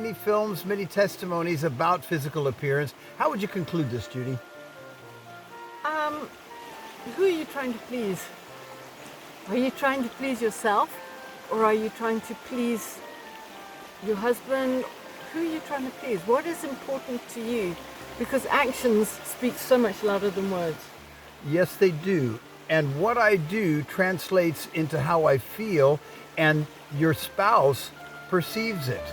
many films, many testimonies about physical appearance. How would you conclude this, Judy? Who are you trying to please? Are you trying to please yourself, or are you trying to please your husband? Who are you trying to please? What is important to you? Because actions speak so much louder than words. Yes, they do. And what I do translates into how I feel, and your spouse perceives it.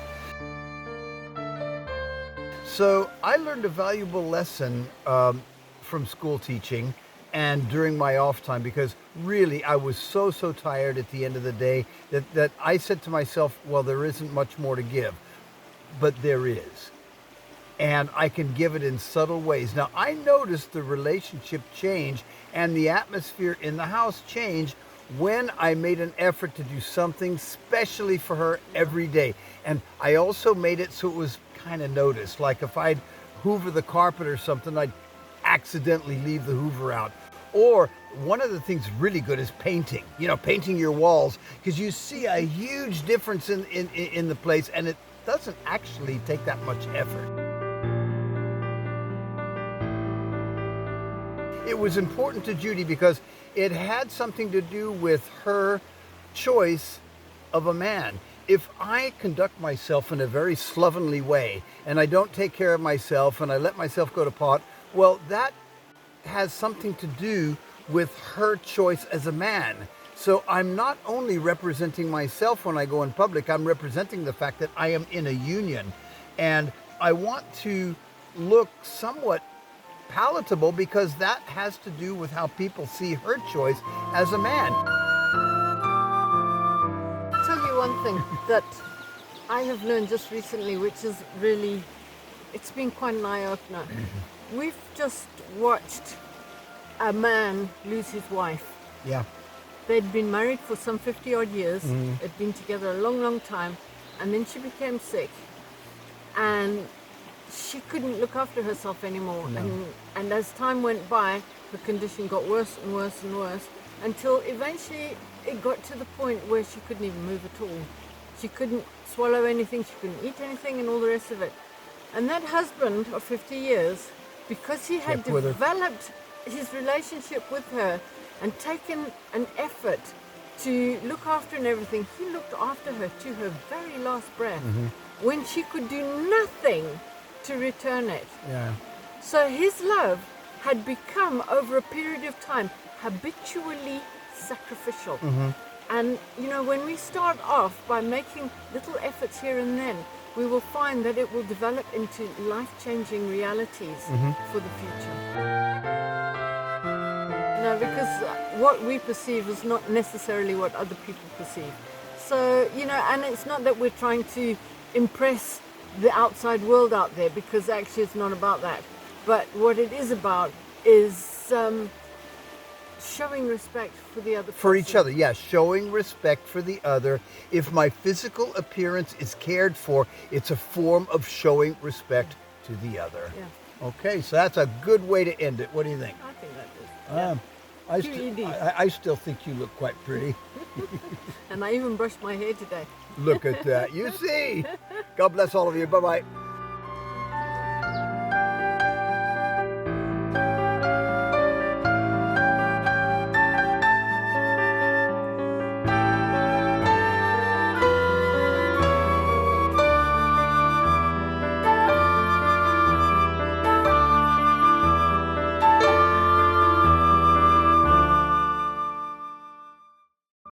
So I learned a valuable lesson from school teaching and during my off time, because really I was so tired at the end of the day that I said to myself, well, there isn't much more to give, but there is. And I can give it in subtle ways. Now, I noticed the relationship change and the atmosphere in the house change when I made an effort to do something specially for her every day. And I also made it so it was kind of noticed. Like if I'd hoover the carpet or something, I'd accidentally leave the hoover out. Or one of the things really good is painting, painting your walls, because you see a huge difference in the place, and it doesn't actually take that much effort. It was important to Judy because it had something to do with her choice of a man. If I conduct myself in a very slovenly way and I don't take care of myself and I let myself go to pot, well, that has something to do with her choice as a man. So I'm not only representing myself when I go in public, I'm representing the fact that I am in a union. And I want to look somewhat palatable because that has to do with how people see her choice as a man. I'll tell you one thing that I have learned just recently, which is really, it's been quite an eye-opener. We've just watched a man lose his wife. Yeah. They'd been married for some 50-odd years. They'd been together a long time, and then she became sick. And she couldn't look after herself anymore. No. And as time went by, the condition got worse and worse and worse, until eventually it got to the point where she couldn't even move at all. She couldn't swallow anything, she couldn't eat anything, and all the rest of it. And that husband of 50 years, because he had developed his relationship with her and taken an effort to look after and everything, he looked after her to her very last breath, when she could do nothing to return it. Yeah. So his love had become, over a period of time, habitually sacrificial. And when we start off by making little efforts here and then, we will find that it will develop into life-changing realities for the future. Because what we perceive is not necessarily what other people perceive. So, and it's not that we're trying to impress the outside world out there, because actually it's not about that. But what it is about is showing respect for the other person. For each other, yes, showing respect for the other. If my physical appearance is cared for, it's a form of showing respect to the other. Yeah. Okay, so that's a good way to end it. What do you think? I think that is. I still think you look quite pretty. And I even brushed my hair today. Look at that. You see. God bless all of you. Bye-bye.